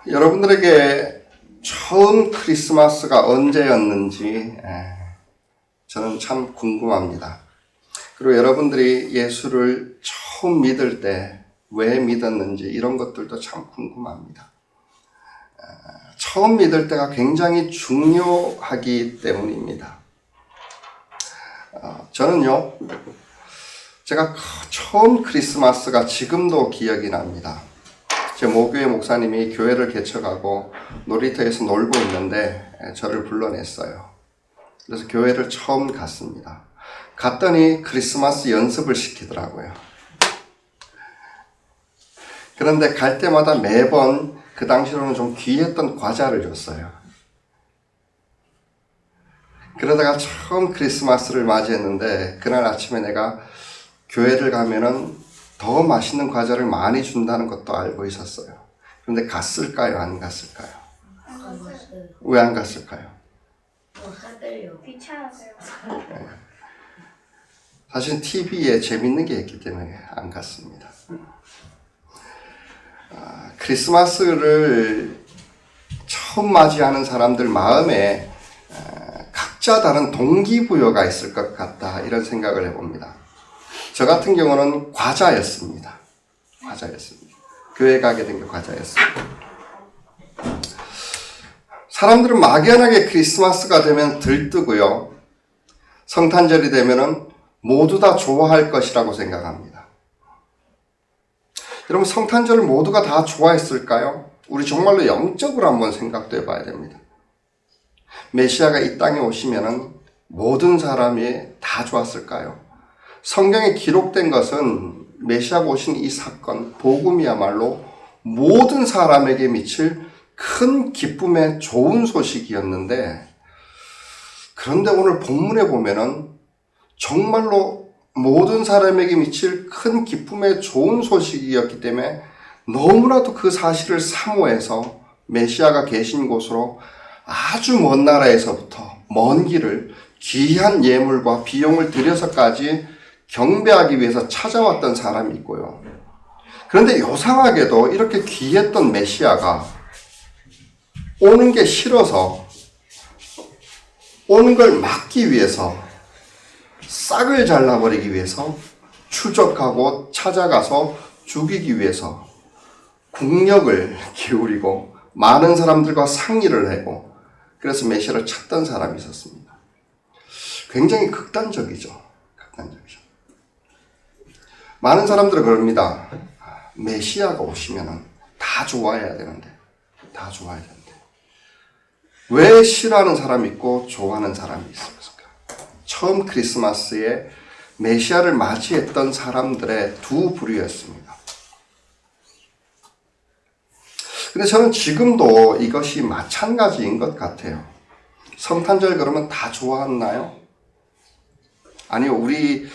여러분들에게 처음 크리스마스가 언제였는지 저는 참 궁금합니다. 그리고 여러분들이 예수를 처음 믿을 때 왜 믿었는지 이런 것들도 참 궁금합니다. 처음 믿을 때가 굉장히 중요하기 때문입니다. 저는요, 제가 처음 크리스마스가 지금도 기억이 납니다. 제 모교회 목사님이 교회를 개척하고 놀이터에서 놀고 있는데 저를 불러냈어요. 그래서 교회를 처음 갔습니다. 갔더니 크리스마스 연습을 시키더라고요. 그런데 갈 때마다 매번 그 당시로는 좀 귀했던 과자를 줬어요. 그러다가 처음 크리스마스를 맞이했는데 그날 아침에 내가 교회를 가면은 더 맛있는 과자를 많이 준다는 것도 알고 있었어요. 그런데 갔을까요? 안 갔을까요? 안 갔어요. 왜 안 갔을까요? 하들요. 귀찮았어요. 네. 사실 TV에 재밌는 게 있기 때문에 안 갔습니다. 크리스마스를 처음 맞이하는 사람들 마음에 각자 다른 동기부여가 있을 것 같다 이런 생각을 해봅니다. 저 같은 경우는 과자였습니다. 교회 가게 된 게 과자였습니다. 사람들은 막연하게 크리스마스가 되면 들뜨고요. 성탄절이 되면은 모두 다 좋아할 것이라고 생각합니다. 여러분, 성탄절을 모두가 다 좋아했을까요? 우리 정말로 영적으로 한번 생각도 해봐야 됩니다. 메시아가 이 땅에 오시면은 모든 사람이 다 좋았을까요? 성경에 기록된 것은 메시아가 오신 이 사건, 복음이야말로 모든 사람에게 미칠 큰 기쁨의 좋은 소식이었는데, 그런데 오늘 본문에 보면은 정말로 모든 사람에게 미칠 큰 기쁨의 좋은 소식이었기 때문에 너무나도 그 사실을 사모해서 메시아가 계신 곳으로 아주 먼 나라에서부터 먼 길을 귀한 예물과 비용을 들여서까지 경배하기 위해서 찾아왔던 사람이 있고요. 그런데 요상하게도 이렇게 귀했던 메시아가 오는 게 싫어서 오는 걸 막기 위해서 싹을 잘라버리기 위해서 추적하고 찾아가서 죽이기 위해서 국력을 기울이고 많은 사람들과 상의를 하고 그래서 메시아를 찾던 사람이 있었습니다. 굉장히 극단적이죠. 많은 사람들은 그럽니다. 메시아가 오시면 다 좋아해야 되는데 왜 싫어하는 사람이 있고 좋아하는 사람이 있을까? 처음 크리스마스에 메시아를 맞이했던 사람들의 두 부류였습니다. 근데 저는 지금도 이것이 마찬가지인 것 같아요. 성탄절 그러면 다 좋아하나요? 아니요, 우리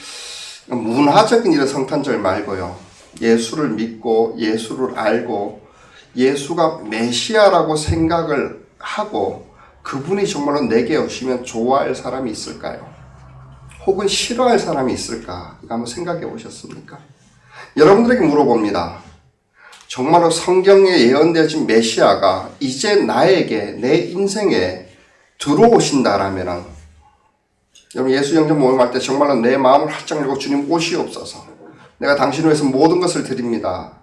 문화적인 이런 성탄절 말고요. 예수를 믿고 예수를 알고 예수가 메시아라고 생각을 하고 그분이 정말로 내게 오시면 좋아할 사람이 있을까요? 혹은 싫어할 사람이 있을까? 이거 한번 생각해 보셨습니까? 여러분들에게 물어봅니다. 정말로 성경에 예언되어진 메시아가 이제 나에게 내 인생에 들어오신다라면은 여러분 예수 영접 모임할 때 정말로 내 마음을 활짝 열고 주님 오시옵소서. 내가 당신을 위해서 모든 것을 드립니다.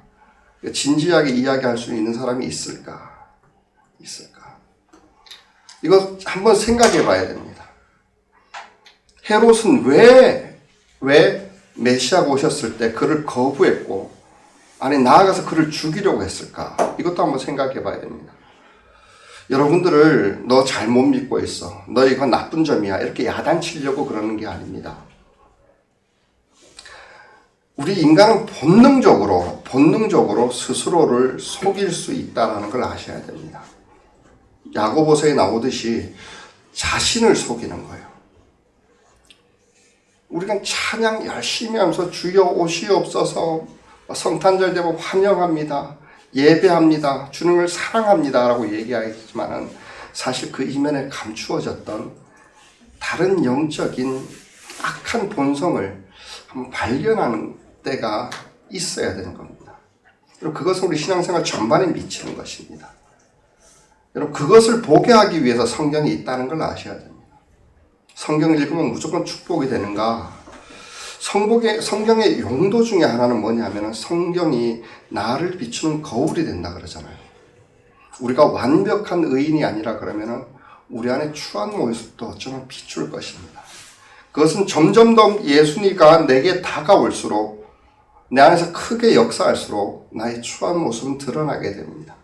진지하게 이야기할 수 있는 사람이 있을까? 이거 한번 생각해 봐야 됩니다. 헤롯은 왜 메시아가 오셨을 때 그를 거부했고, 아니 나아가서 그를 죽이려고 했을까? 이것도 한번 생각해 봐야 됩니다. 여러분들을 너 잘못 믿고 있어. 너 이거 나쁜 점이야. 이렇게 야단치려고 그러는 게 아닙니다. 우리 인간은 본능적으로 스스로를 속일 수 있다는 걸 아셔야 됩니다. 야고보서에 나오듯이 자신을 속이는 거예요. 우리가 찬양 열심히 하면서 주여 오시옵소서, 성탄절 되면 환영합니다, 예배합니다, 주님을 사랑합니다 라고 얘기하겠지만 사실 그 이면에 감추어졌던 다른 영적인 악한 본성을 한번 발견하는 때가 있어야 되는 겁니다. 그리고 그것은 우리 신앙생활 전반에 미치는 것입니다. 여러분, 그것을 보게 하기 위해서 성경이 있다는 걸 아셔야 됩니다. 성경을 읽으면 무조건 축복이 되는가? 성경의 용도 중에 하나는 뭐냐면 성경이 나를 비추는 거울이 된다 그러잖아요. 우리가 완벽한 의인이 아니라 그러면은 우리 안에 추한 모습도 어쩌면 비출 것입니다. 그것은 점점 더 예수님과 내게 다가올수록 내 안에서 크게 역사할수록 나의 추한 모습은 드러나게 됩니다.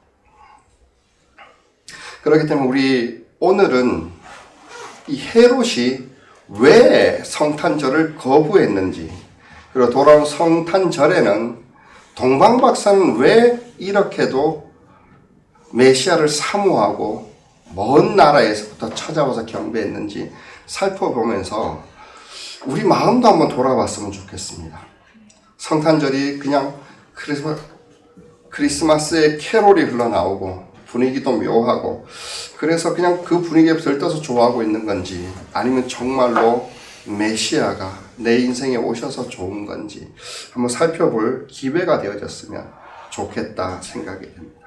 그렇기 때문에 우리 오늘은 이 헤롯이 왜 성탄절을 거부했는지, 그리고 돌아온 성탄절에는 동방박사는 왜 이렇게도 메시아를 사모하고 먼 나라에서부터 찾아와서 경배했는지 살펴보면서 우리 마음도 한번 돌아봤으면 좋겠습니다. 성탄절이 그냥 크리스마스의 캐롤이 흘러나오고 분위기도 묘하고 그래서 그냥 그 분위기에 들떠서 좋아하고 있는 건지, 아니면 정말로 메시아가 내 인생에 오셔서 좋은 건지 한번 살펴볼 기회가 되어졌으면 좋겠다 생각이 됩니다.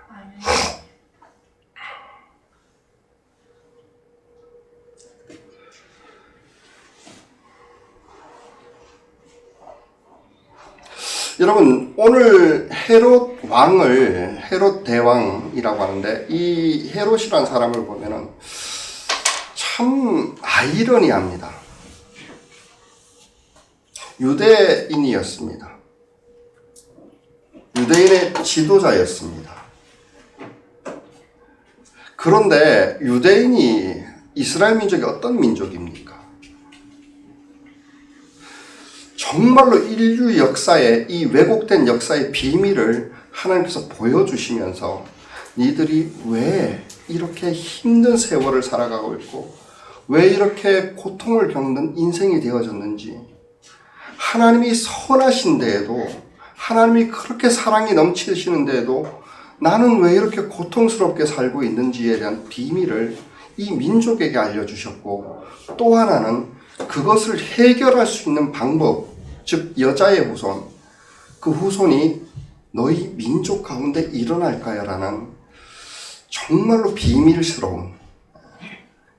여러분, 오늘 헤롯 왕을 헤롯 대왕이라고 하는데, 이 헤롯이라는 사람을 보면은 참 아이러니합니다. 유대인이었습니다. 유대인의 지도자였습니다. 그런데 유대인이 이스라엘 민족이 어떤 민족입니까? 정말로 인류 역사의 이 왜곡된 역사의 비밀을 하나님께서 보여주시면서 니들이 왜 이렇게 힘든 세월을 살아가고 있고 왜 이렇게 고통을 겪는 인생이 되어졌는지, 하나님이 선하신데에도, 하나님이 그렇게 사랑이 넘치시는데에도 나는 왜 이렇게 고통스럽게 살고 있는지에 대한 비밀을 이 민족에게 알려주셨고, 또 하나는 그것을 해결할 수 있는 방법, 즉 여자의 후손, 그 후손이 너희 민족 가운데 일어날까요? 라는 정말로 비밀스러운,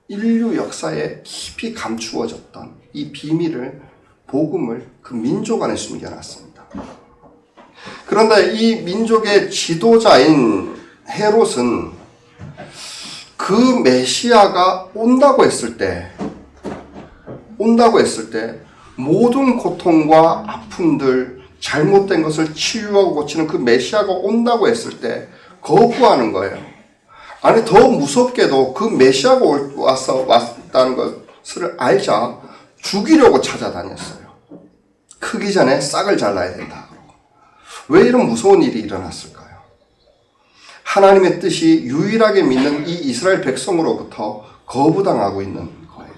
인류 역사에 깊이 감추어졌던 이 비밀을, 복음을 그 민족 안에 숨겨놨습니다. 그런데 이 민족의 지도자인 헤롯은 그 메시아가 온다고 했을 때 모든 고통과 아픔들, 잘못된 것을 치유하고 고치는 그 메시아가 온다고 했을 때 거부하는 거예요. 아니, 더 무섭게도 그 메시아가 왔다는 것을 알자 죽이려고 찾아다녔어요. 크기 전에 싹을 잘라야 된다. 왜 이런 무서운 일이 일어났을까요? 하나님의 뜻이 유일하게 믿는 이 이스라엘 백성으로부터 거부당하고 있는 거예요.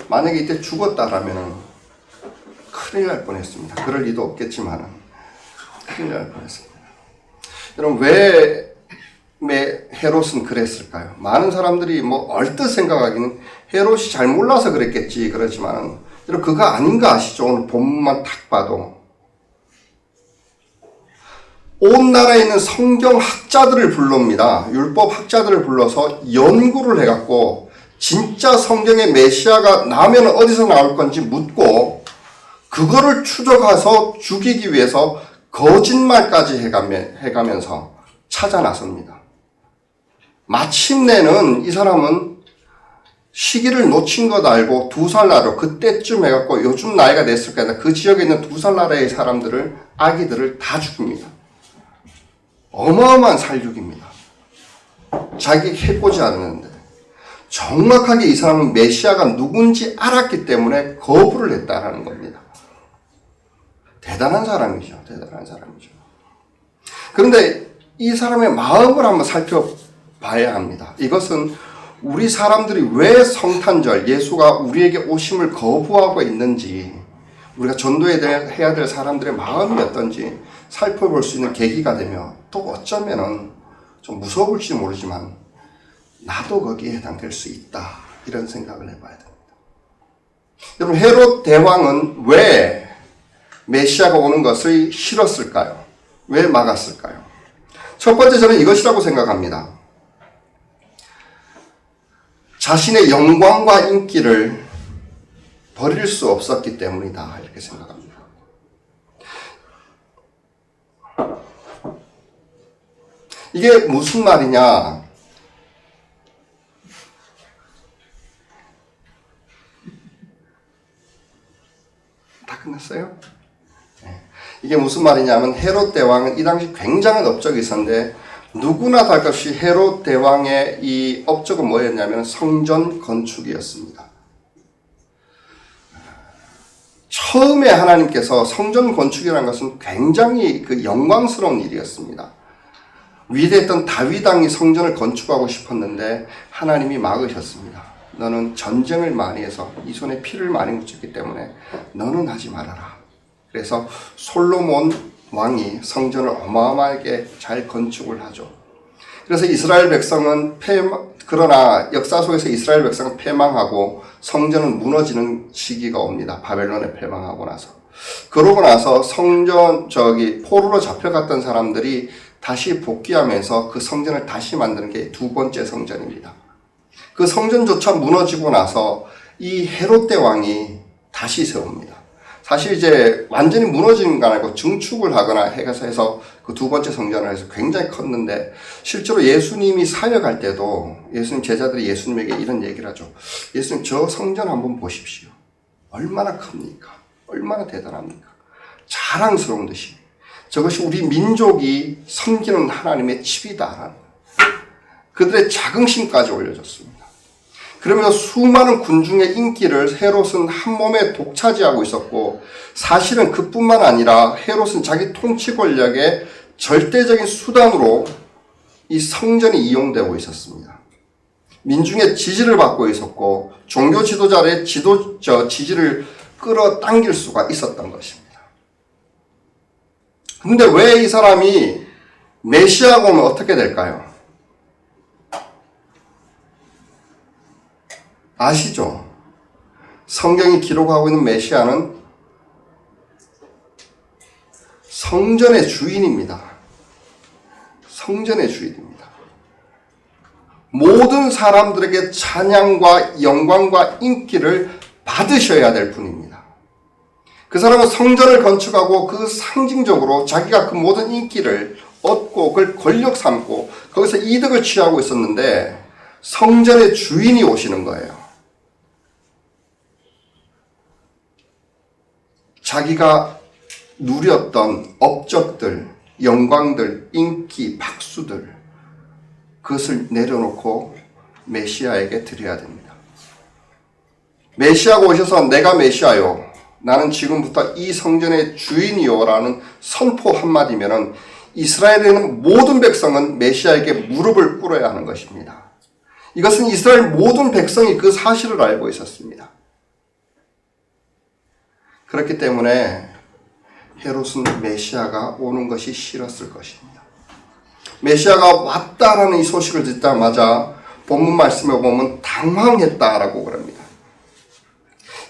만약에 이때 죽었다라면 큰일 날 뻔했습니다. 그럴 리도 없겠지만 큰일 날 뻔했습니다. 여러분, 왜 헤롯은 그랬을까요? 많은 사람들이 얼뜻 생각하기는 헤롯이 잘 몰라서 그랬겠지 그렇지만, 여러분, 그거 아닌 거 아시죠? 오늘 본문만 딱 봐도 온 나라에 있는 성경 학자들을 불러옵니다. 율법 학자들을 불러서 연구를 해갖고 진짜 성경의 메시아가 나오면 어디서 나올 건지 묻고, 그거를 추적해서 죽이기 위해서 거짓말까지 해가면서 찾아 나섭니다. 마침내는 이 사람은 시기를 놓친 것 알고 2살 나로 그때쯤 해갖고, 요즘 나이가 됐을 거야, 그 지역에 있는 2살 나라의 사람들을, 아기들을 다 죽입니다. 어마어마한 살육입니다. 자기 해보지 않았는데. 정확하게 이 사람은 메시아가 누군지 알았기 때문에 거부를 했다라는 겁니다. 대단한 사람이죠. 대단한 사람이죠. 그런데 이 사람의 마음을 한번 살펴봐야 합니다. 이것은 우리 사람들이 왜 성탄절, 예수가 우리에게 오심을 거부하고 있는지, 우리가 전도해야 될 사람들의 마음이 어떤지 살펴볼 수 있는 계기가 되며, 또 어쩌면은 좀 무서울지 모르지만 나도 거기에 해당될 수 있다, 이런 생각을 해봐야 됩니다. 여러분, 헤롯 대왕은 왜 메시아가 오는 것을 싫었을까요? 왜 막았을까요? 첫 번째 저는 이것이라고 생각합니다. 자신의 영광과 인기를 버릴 수 없었기 때문이다. 이렇게 생각합니다. 이게 무슨 말이냐? 다 끝났어요? 네. 이게 무슨 말이냐면 헤롯 대왕은 이 당시 굉장한 업적이 있었는데 누구나 다 할 것 없이 헤롯 대왕의 이 업적은 뭐였냐면 성전 건축이었습니다. 처음에 하나님께서 성전 건축이라는 것은 굉장히 그 영광스러운 일이었습니다. 위대했던 다윗 왕이 성전을 건축하고 싶었는데 하나님이 막으셨습니다. 너는 전쟁을 많이 해서 이 손에 피를 많이 묻혔기 때문에 너는 하지 말아라. 그래서 솔로몬 왕이 성전을 어마어마하게 잘 건축을 하죠. 그래서 이스라엘 백성은 그러나 역사 속에서 이스라엘 백성은 패망하고 성전은 무너지는 시기가 옵니다. 바벨론에 패망하고 나서. 그러고 나서 포로로 잡혀갔던 사람들이 다시 복귀하면서 그 성전을 다시 만드는 게 두 번째 성전입니다. 그 성전조차 무너지고 나서 이 헤롯 대왕이 다시 세웁니다. 사실 이제 완전히 무너지는 거 아니고 증축을 하거나 해서 그 두 번째 성전을 해서 굉장히 컸는데 실제로 예수님이 사역할 때도 예수님 제자들이 예수님에게 이런 얘기를 하죠. 예수님 저 성전 한번 보십시오. 얼마나 큽니까? 얼마나 대단합니까? 자랑스러운 듯이. 저것이 우리 민족이 섬기는 하나님의 집이다. 그들의 자긍심까지 올려줬습니다. 그러면서 수많은 군중의 인기를 헤롯은 한 몸에 독차지하고 있었고 사실은 그뿐만 아니라 헤롯은 자기 통치 권력의 절대적인 수단으로 이 성전이 이용되고 있었습니다. 민중의 지지를 받고 있었고 종교 지도자의 지지를 끌어당길 수가 있었던 것입니다. 근데 왜 이 사람이 메시아가 오면 어떻게 될까요? 아시죠? 성경이 기록하고 있는 메시아는 성전의 주인입니다. 성전의 주인입니다. 모든 사람들에게 찬양과 영광과 인기를 받으셔야 될 분입니다. 그 사람은 성전을 건축하고 그 상징적으로 자기가 그 모든 인기를 얻고 그걸 권력 삼고 거기서 이득을 취하고 있었는데 성전의 주인이 오시는 거예요. 자기가 누렸던 업적들, 영광들, 인기, 박수들 그것을 내려놓고 메시아에게 드려야 됩니다. 메시아가 오셔서 내가 메시아요. 나는 지금부터 이 성전의 주인이요 라는 선포 한마디면은 이스라엘에 있는 모든 백성은 메시아에게 무릎을 꿇어야 하는 것입니다. 이것은 이스라엘 모든 백성이 그 사실을 알고 있었습니다. 그렇기 때문에 헤롯은 메시아가 오는 것이 싫었을 것입니다. 메시아가 왔다라는 이 소식을 듣자마자 본문 말씀에 보면 당황했다라고 그럽니다.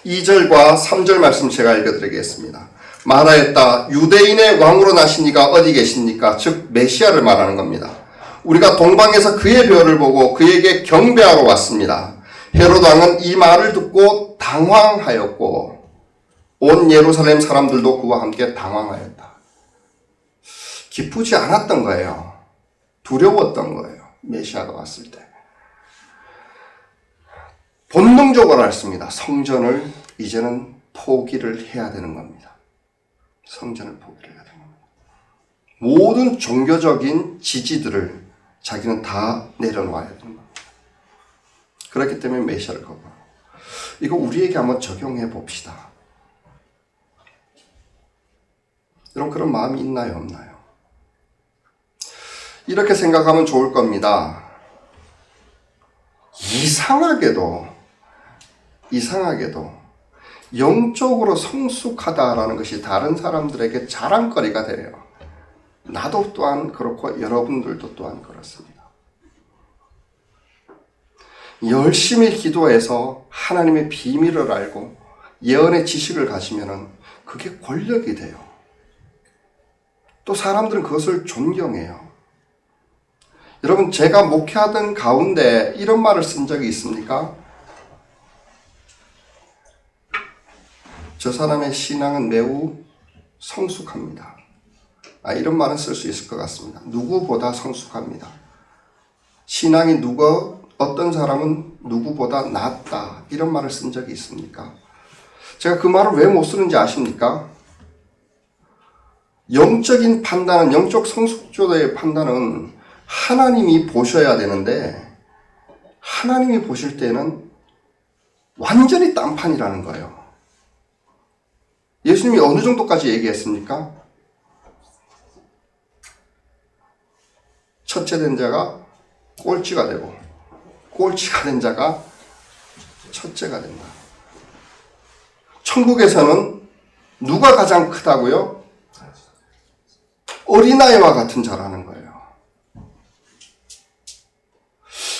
2절과 3절 말씀 제가 읽어드리겠습니다. 말하였다. 유대인의 왕으로 나신 이가 어디 계십니까? 즉 메시아를 말하는 겁니다. 우리가 동방에서 그의 별을 보고 그에게 경배하러 왔습니다. 헤롯 왕은 이 말을 듣고 당황하였고 온 예루살렘 사람들도 그와 함께 당황하였다. 기쁘지 않았던 거예요. 두려웠던 거예요. 메시아가 왔을 때. 본능적으로 알았습니다. 성전을 이제는 포기를 해야 되는 겁니다. 성전을 포기를 해야 되는 겁니다. 모든 종교적인 지지들을 자기는 다 내려놓아야 되는 겁니다. 그렇기 때문에 메시아를 거부하고. 이거 우리에게 한번 적용해 봅시다. 여러분 그런 마음이 있나요? 없나요? 이렇게 생각하면 좋을 겁니다. 이상하게도 영적으로 성숙하다라는 것이 다른 사람들에게 자랑거리가 돼요. 나도 또한 그렇고 여러분들도 또한 그렇습니다. 열심히 기도해서 하나님의 비밀을 알고 예언의 지식을 가지면은 그게 권력이 돼요. 또 사람들은 그것을 존경해요. 여러분, 제가 목회하던 가운데 이런 말을 쓴 적이 있습니까? 저 사람의 신앙은 매우 성숙합니다. 이런 말은 쓸 수 있을 것 같습니다. 누구보다 성숙합니다. 신앙이 어떤 사람은 누구보다 낫다, 이런 말을 쓴 적이 있습니까? 제가 그 말을 왜 못 쓰는지 아십니까? 영적인 판단은, 영적 성숙도의 판단은 하나님이 보셔야 되는데, 하나님이 보실 때는 완전히 딴판이라는 거예요. 예수님이 어느 정도까지 얘기했습니까? 첫째 된 자가 꼴찌가 되고, 꼴찌가 된 자가 첫째가 된다. 천국에서는 누가 가장 크다고요? 어린아이와 같은 자라는 거예요.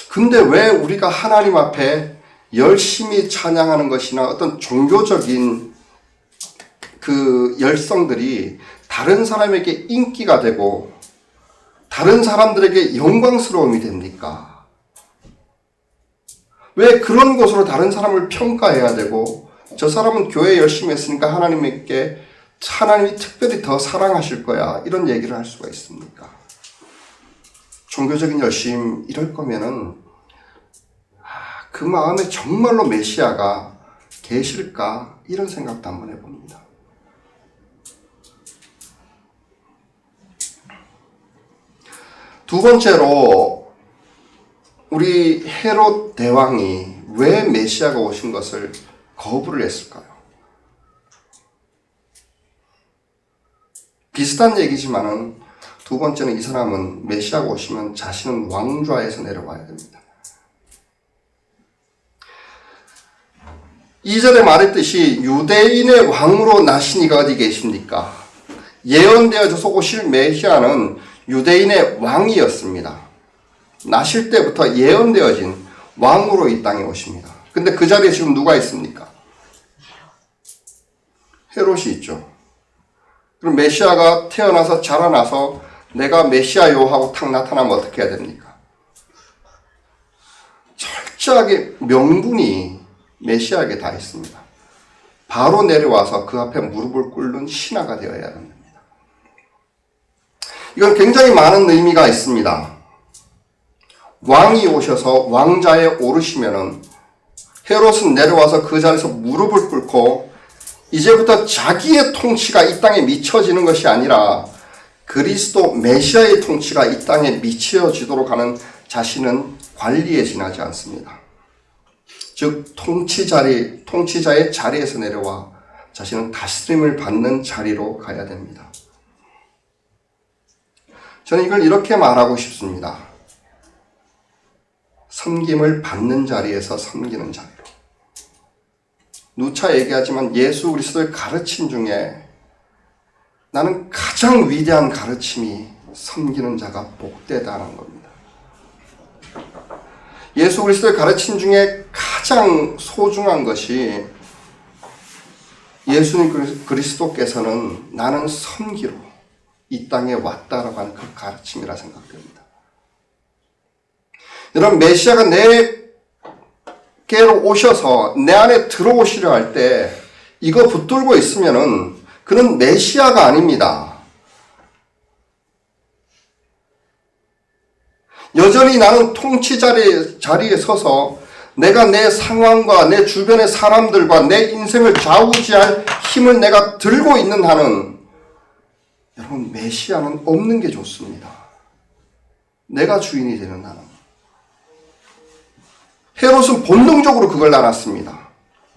근데 왜 우리가 하나님 앞에 열심히 찬양하는 것이나 어떤 종교적인 그 열성들이 다른 사람에게 인기가 되고 다른 사람들에게 영광스러움이 됩니까? 왜 그런 곳으로 다른 사람을 평가해야 되고, 저 사람은 교회 열심히 했으니까 하나님이 특별히 더 사랑하실 거야, 이런 얘기를 할 수가 있습니까? 종교적인 열심 이럴 거면은 그 마음에 정말로 메시아가 계실까, 이런 생각도 한번 해봅니다. 두 번째로, 우리 헤롯 대왕이 왜 메시아가 오신 것을 거부를 했을까요? 비슷한 얘기지만은 두 번째는, 이 사람은 메시아가 오시면 자신은 왕좌에서 내려와야 됩니다. 2절에 말했듯이 유대인의 왕으로 나신 이가 어디 계십니까? 예언되어져서 오실 메시아는 유대인의 왕이었습니다. 나실 때부터 예언되어진 왕으로 이 땅에 오십니다. 근데 그 자리에 지금 누가 있습니까? 헤롯이 있죠. 그럼 메시아가 태어나서 자라나서 내가 메시아요 하고 탁 나타나면 어떻게 해야 됩니까? 철저하게 명분이 메시아에게 다 있습니다. 바로 내려와서 그 앞에 무릎을 꿇는 신하가 되어야 합니다. 이건 굉장히 많은 의미가 있습니다. 왕이 오셔서 왕자에 오르시면은 헤롯은 내려와서 그 자리에서 무릎을 꿇고 이제부터 자기의 통치가 이 땅에 미쳐지는 것이 아니라 그리스도 메시아의 통치가 이 땅에 미쳐지도록 하는 자신은 관리에 지나지 않습니다. 즉 통치자의 자리에서 내려와 자신은 다스림을 받는 자리로 가야 됩니다. 저는 이걸 이렇게 말하고 싶습니다. 섬김을 받는 자리에서 섬기는 자리로. 누차 얘기하지만 예수 그리스도의 가르침 중에 나는 가장 위대한 가르침이 섬기는 자가 복되다는 겁니다. 예수 그리스도의 가르침 중에 가장 소중한 것이 예수님 그리스도께서는 나는 섬기러 이 땅에 왔다라고 하는 그 가르침이라 생각됩니다. 여러분, 메시아가 내게로 오셔서 내 안에 들어오시려 할 때 이거 붙들고 있으면은 그는 메시아가 아닙니다. 여전히 나는 통치 자리에 서서 내가 내 상황과 내 주변의 사람들과 내 인생을 좌우지할 힘을 내가 들고 있는 한은 여러분, 메시아는 없는 게 좋습니다. 내가 주인이 되는 한은. 헤롯은 본능적으로 그걸 알았습니다.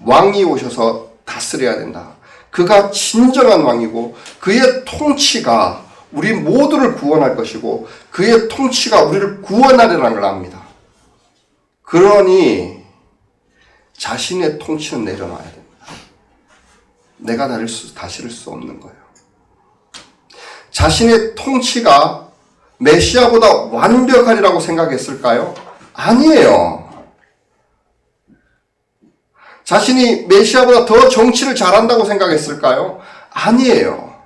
왕이 오셔서 다스려야 된다. 그가 진정한 왕이고 그의 통치가 우리 모두를 구원할 것이고 그의 통치가 우리를 구원하리라는 걸 압니다. 그러니 자신의 통치는 내려놔야 됩니다. 내가 다스릴 수 없는 거예요. 자신의 통치가 메시아보다 완벽하리라고 생각했을까요? 아니에요. 자신이 메시아보다 더 정치를 잘한다고 생각했을까요? 아니에요.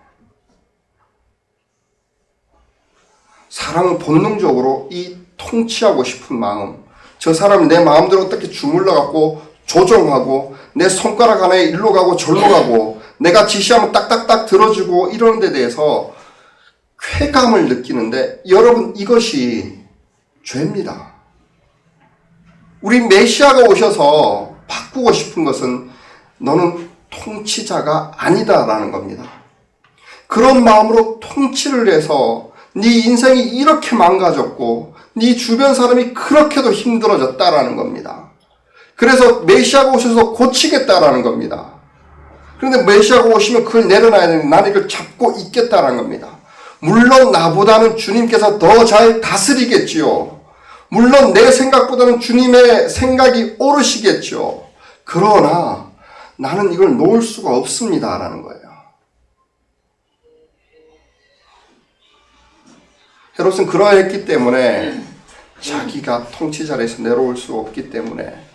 사람은 본능적으로 이 통치하고 싶은 마음, 저 사람이 내 마음대로 어떻게 주물러 갖고 조종하고 내 손가락 하나에 일로 가고 절로 가고 내가 지시하면 딱딱딱 들어주고 이러는 데 대해서 쾌감을 느끼는데 여러분 이것이 죄입니다. 우리 메시아가 오셔서 바꾸고 싶은 것은 너는 통치자가 아니다라는 겁니다. 그런 마음으로 통치를 해서 네 인생이 이렇게 망가졌고 네 주변 사람이 그렇게도 힘들어졌다라는 겁니다. 그래서 메시아가 오셔서 고치겠다라는 겁니다. 그런데 메시아가 오시면 그걸 내려놔야 되는데 나는 이걸 잡고 있겠다라는 겁니다. 물론 나보다는 주님께서 더 잘 다스리겠지요. 물론 내 생각보다는 주님의 생각이 옳으시겠죠. 그러나 나는 이걸 놓을 수가 없습니다라는 거예요. 헤롯은 그러했기 때문에 자기가 통치자리에서 내려올 수 없기 때문에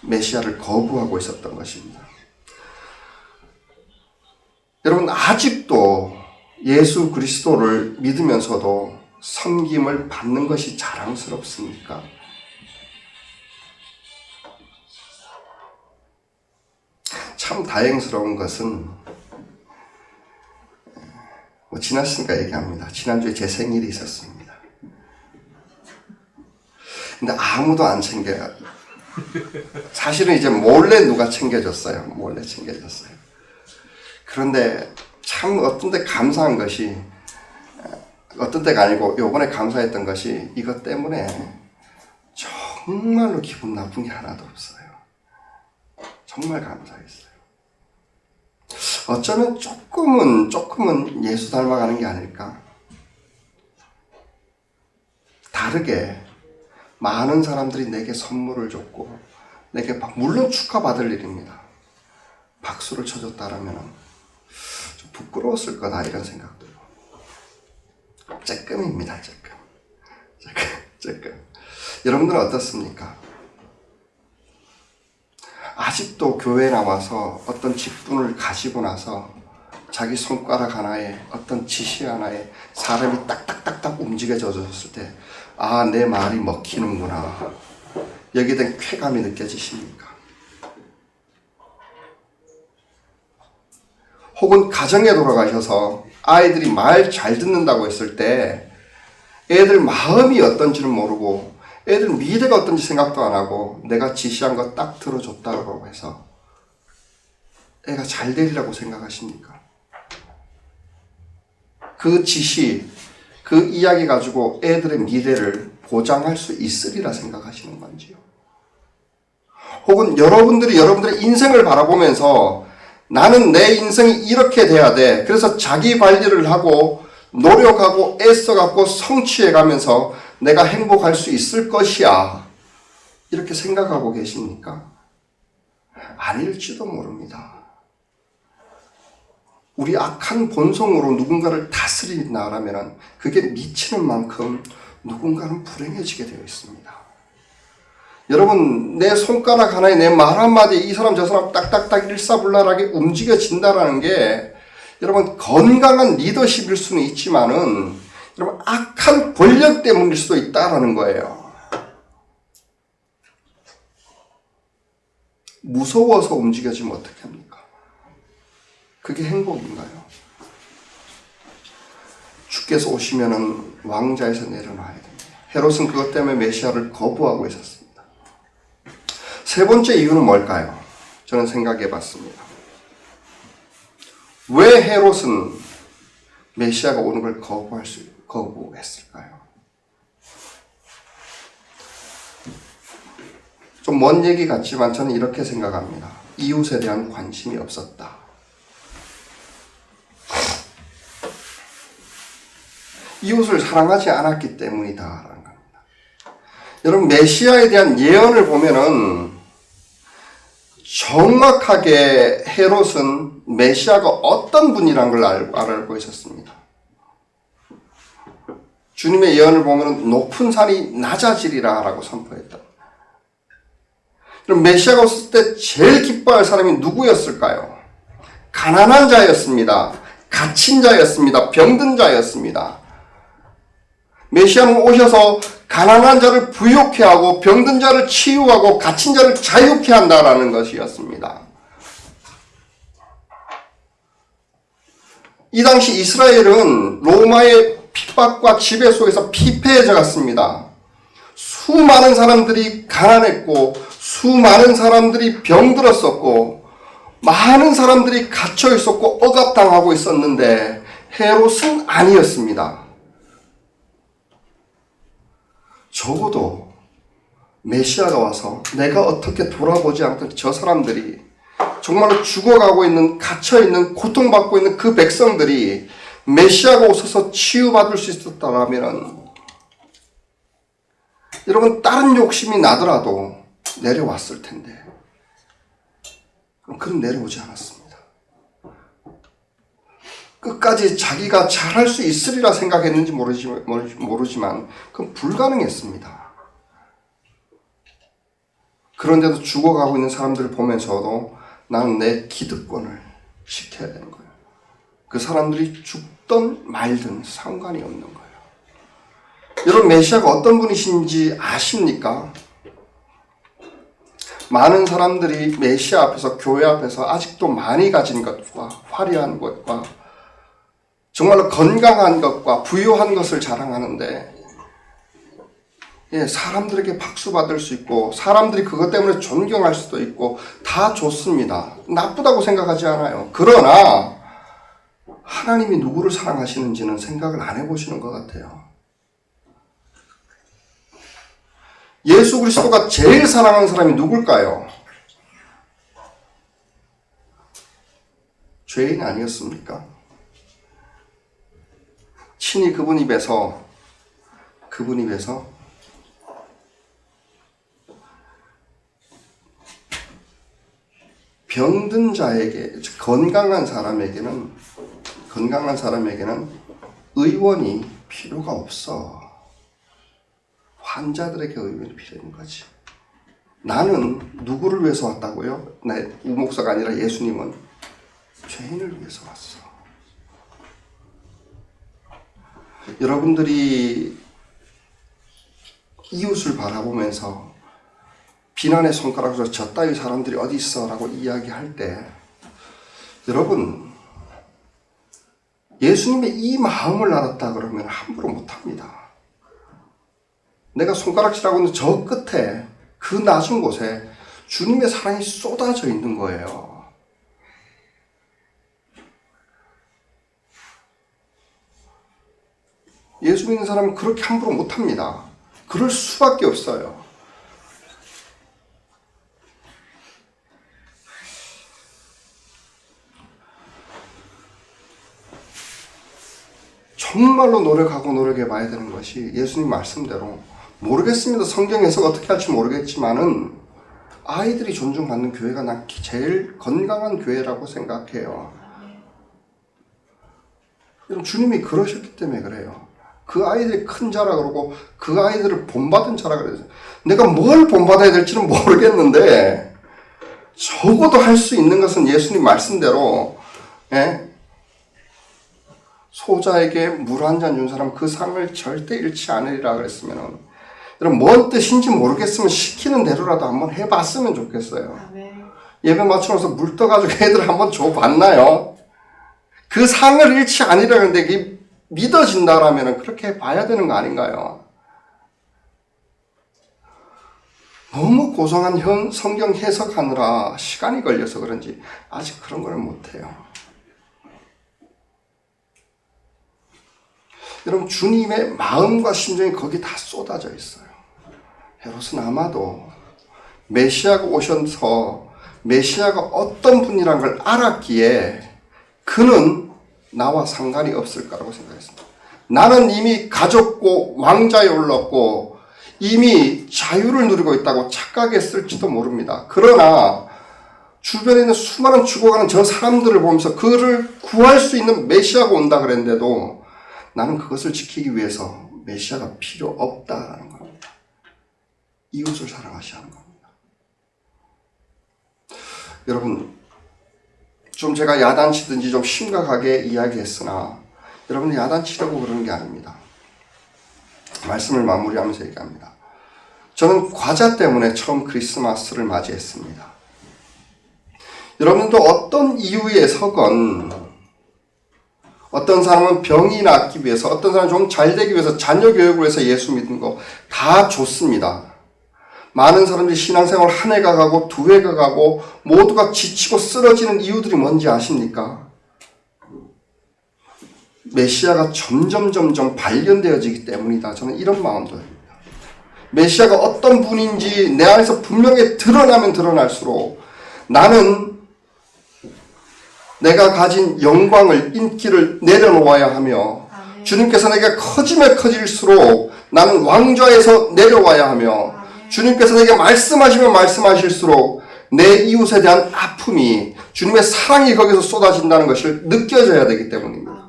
메시아를 거부하고 있었던 것입니다. 여러분 아직도 예수 그리스도를 믿으면서도 섬김을 받는 것이 자랑스럽습니까? 참 다행스러운 것은 지났으니까 얘기합니다. 지난주에 제 생일이 있었습니다. 근데 아무도 안 챙겨요. 사실은 이제 몰래 누가 챙겨줬어요. 몰래 챙겨줬어요. 그런데 참 어떤 때 감사한 것이 어떤 때가 아니고 요번에 감사했던 것이 이것 때문에 정말로 기분 나쁜 게 하나도 없어요. 정말 감사했어요. 어쩌면 조금은 예수 닮아가는 게 아닐까? 다르게 많은 사람들이 내게 선물을 줬고 내게 물론 축하받을 일입니다. 박수를 쳐줬다라면 좀 부끄러웠을 거다 이런 생각도 쬐끔입니다. 쬐끔. 여러분들은 어떻습니까? 아직도 교회에 나와서 어떤 직분을 가지고 나서 자기 손가락 하나에 어떤 지시 하나에 사람이 딱딱딱딱 움직여졌을 때 아, 내 말이 먹히는구나. 여기에 대한 쾌감이 느껴지십니까? 혹은 가정에 돌아가셔서 아이들이 말 잘 듣는다고 했을 때 애들 마음이 어떤지는 모르고 애들 미래가 어떤지 생각도 안 하고 내가 지시한 거 딱 들어줬다고 해서 애가 잘 되리라고 생각하십니까? 그 지시, 그 이야기 가지고 애들의 미래를 보장할 수 있으리라 생각하시는 건지요? 혹은 여러분들이 여러분들의 인생을 바라보면서 나는 내 인생이 이렇게 돼야 돼. 그래서 자기 관리를 하고 노력하고 애써갖고 성취해가면서 내가 행복할 수 있을 것이야. 이렇게 생각하고 계십니까? 아닐지도 모릅니다. 우리 악한 본성으로 누군가를 다스린다라면 그게 미치는 만큼 누군가는 불행해지게 되어 있습니다. 여러분, 내 손가락 하나에 내 말 한마디에 이 사람 저 사람 딱딱딱 일사불란하게 움직여진다라는 게 여러분 건강한 리더십일 수는 있지만은 여러분 악한 권력 때문일 수도 있다라는 거예요. 무서워서 움직여지면 어떻게 합니까? 그게 행복인가요? 주께서 오시면은 왕자에서 내려놔야 됩니다. 헤롯은 그것 때문에 메시아를 거부하고 있었습니다. 세 번째 이유는 뭘까요? 저는 생각해 봤습니다. 왜 헤롯은 메시아가 오는 걸 거부했을까요? 좀 먼 얘기 같지만 저는 이렇게 생각합니다. 이웃에 대한 관심이 없었다. 이웃을 사랑하지 않았기 때문이다라는 겁니다. 여러분 메시아에 대한 예언을 보면은 정확하게 헤롯은 메시아가 어떤 분이란 걸 알고 있었습니다. 주님의 예언을 보면 높은 산이 낮아지리라 라고 선포했다. 그럼 메시아가 왔을 때 제일 기뻐할 사람이 누구였을까요? 가난한 자였습니다. 갇힌 자였습니다. 병든 자였습니다. 메시아는 오셔서 가난한 자를 부유케 하고 병든 자를 치유하고 갇힌 자를 자유케 한다라는 것이었습니다. 이 당시 이스라엘은 로마의 핍박과 지배 속에서 피폐해져 갔습니다. 수많은 사람들이 가난했고 수많은 사람들이 병들었었고 많은 사람들이 갇혀 있었고 억압당하고 있었는데 헤롯은 아니었습니다. 적어도 메시아가 와서 내가 어떻게 돌아보지 않던 저 사람들이 정말로 죽어가고 있는, 갇혀있는, 고통받고 있는 그 백성들이 메시아가 오셔서 치유받을 수 있었다면 여러분 다른 욕심이 나더라도 내려왔을 텐데 그럼 내려오지 않았습니다. 끝까지 자기가 잘할 수 있으리라 생각했는지 모르지만 그건 불가능했습니다. 그런데도 죽어가고 있는 사람들을 보면서도 나는 내 기득권을 지켜야 되는 거예요. 그 사람들이 죽든 말든 상관이 없는 거예요. 여러분 메시아가 어떤 분이신지 아십니까? 많은 사람들이 메시아 앞에서 교회 앞에서 아직도 많이 가진 것과 화려한 것과 정말로 건강한 것과 부유한 것을 자랑하는데 사람들에게 박수 받을 수 있고 사람들이 그것 때문에 존경할 수도 있고 다 좋습니다. 나쁘다고 생각하지 않아요. 그러나 하나님이 누구를 사랑하시는지는 생각을 안 해보시는 것 같아요. 예수 그리스도가 제일 사랑하는 사람이 누굴까요? 죄인 아니었습니까? 친히 그분 입에서 병든 자에게, 건강한 사람에게는 의원이 필요가 없어. 환자들에게 의원이 필요한 거지. 나는 누구를 위해서 왔다고요? 우목사가 아니라 예수님은 죄인을 위해서 왔어. 여러분들이 이웃을 바라보면서 비난의 손가락으로 저 따위 사람들이 어디 있어? 라고 이야기할 때 여러분 예수님의 이 마음을 알았다 그러면 함부로 못합니다. 내가 손가락질하고 있는 저 끝에 그 낮은 곳에 주님의 사랑이 쏟아져 있는 거예요. 예수 믿는 사람은 그렇게 함부로 못합니다. 그럴 수밖에 없어요. 정말로 노력해 봐야 되는 것이 예수님 말씀대로 모르겠습니다. 성경 해석 어떻게 할지 모르겠지만은 아이들이 존중받는 교회가 난 제일 건강한 교회라고 생각해요. 주님이 그러셨기 때문에 그래요. 그 아이들이 큰 자라 그러고 그 아이들을 본받은 자라 그래요. 내가 뭘 본받아야 될지는 모르겠는데 적어도 할 수 있는 것은 예수님 말씀대로 소자에게 물 한 잔 준 사람 그 상을 절대 잃지 않으리라 그랬으면 여러분 뭔 뜻인지 모르겠으면 시키는 대로라도 한번 해봤으면 좋겠어요. 예배 맞추면서 물 떠가지고 애들 한번 줘봤나요? 그 상을 잃지 않으리라 그랬는데 이게 믿어진다라면 그렇게 해봐야 되는 거 아닌가요? 너무 고상한 성경 해석하느라 시간이 걸려서 그런지 아직 그런 걸 못해요. 여러분 주님의 마음과 심정이 거기 다 쏟아져 있어요. 헤롯은 아마도 메시아가 오셔서 메시아가 어떤 분이란 걸 알았기에 그는 나와 상관이 없을 거라고 생각했습니다. 나는 이미 가졌고 왕자에 올랐고 이미 자유를 누리고 있다고 착각했을지도 모릅니다. 그러나 주변에 있는 수많은 죽어가는 저 사람들을 보면서 그를 구할 수 있는 메시아가 온다 그랬는데도 나는 그것을 지키기 위해서 메시아가 필요 없다라는 겁니다. 이웃을 사랑하셔야 하는 겁니다. 여러분, 좀 제가 야단치든지 좀 심각하게 이야기했으나 여러분이 야단치려고 그러는 게 아닙니다. 말씀을 마무리하면서 얘기합니다. 저는 과자 때문에 처음 크리스마스를 맞이했습니다. 여러분도 어떤 이유에서건 어떤 사람은 병이 낫기 위해서, 어떤 사람은 좀 잘 되기 위해서, 자녀 교육을 위해서 예수 믿는 거 다 좋습니다. 많은 사람들이 신앙생활 한 해가 가고 두 해가 가고 모두가 지치고 쓰러지는 이유들이 뭔지 아십니까? 메시아가 점점 발견되어지기 때문이다. 저는 이런 마음도 합니다. 메시아가 어떤 분인지 내 안에서 분명히 드러나면 드러날수록 나는 내가 가진 영광을, 인기를 내려놓아야 하며 주님께서 내게 커지면 커질수록 나는 왕좌에서 내려와야 하며 주님께서 내게 말씀하시면 말씀하실수록 내 이웃에 대한 아픔이 주님의 사랑이 거기서 쏟아진다는 것을 느껴져야 되기 때문입니다.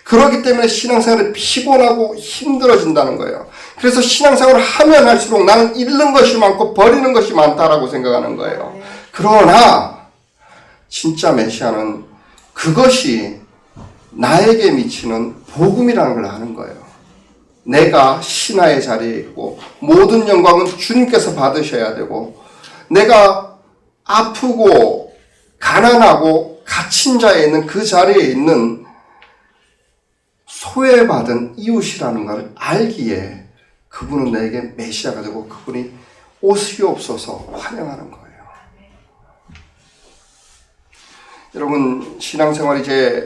그렇기 때문에 신앙생활이 피곤하고 힘들어진다는 거예요. 그래서 신앙생활을 하면 할수록 나는 잃는 것이 많고 버리는 것이 많다라고 생각하는 거예요. 그러나 진짜 메시아는 그것이 나에게 미치는 복음이라는 걸 아는 거예요. 내가 신하의 자리에 있고 모든 영광은 주님께서 받으셔야 되고 내가 아프고 가난하고 갇힌 자에 있는 그 자리에 있는 소외받은 이웃이라는 걸 알기에 그분은 내게 메시아가 되고 그분이 오시옵소서 환영하는 거예요. 여러분 신앙생활 이제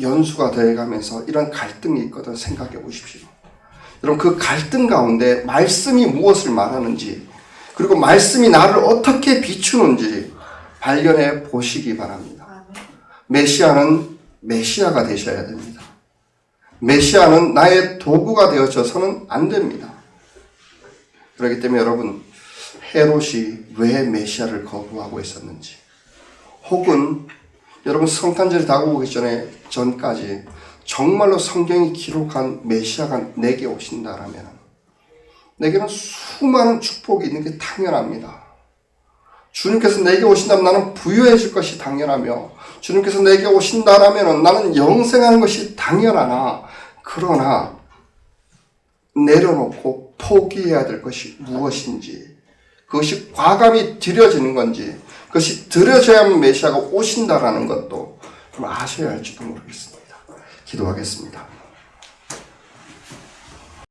연수가 되어가면서 이런 갈등이 있거든 생각해 보십시오. 여러분 그 갈등 가운데 말씀이 무엇을 말하는지 그리고 말씀이 나를 어떻게 비추는지 발견해 보시기 바랍니다. 메시아는 메시아가 되셔야 됩니다. 메시아는 나의 도구가 되어져서는 안 됩니다. 그렇기 때문에 여러분 헤롯이 왜 메시아를 거부하고 있었는지 혹은 여러분 성탄절이 다가오기 전까지 정말로 성경이 기록한 메시아가 내게 오신다라면 내게는 수많은 축복이 있는 게 당연합니다. 주님께서 내게 오신다면 나는 부유해질 것이 당연하며 주님께서 내게 오신다라면 나는 영생하는 것이 당연하나 그러나 내려놓고 포기해야 될 것이 무엇인지 그것이 과감히 드려지는 건지 그것이 드려져야만 메시아가 오신다라는 것도 좀 아셔야 할지도 모르겠습니다. 기도하겠습니다.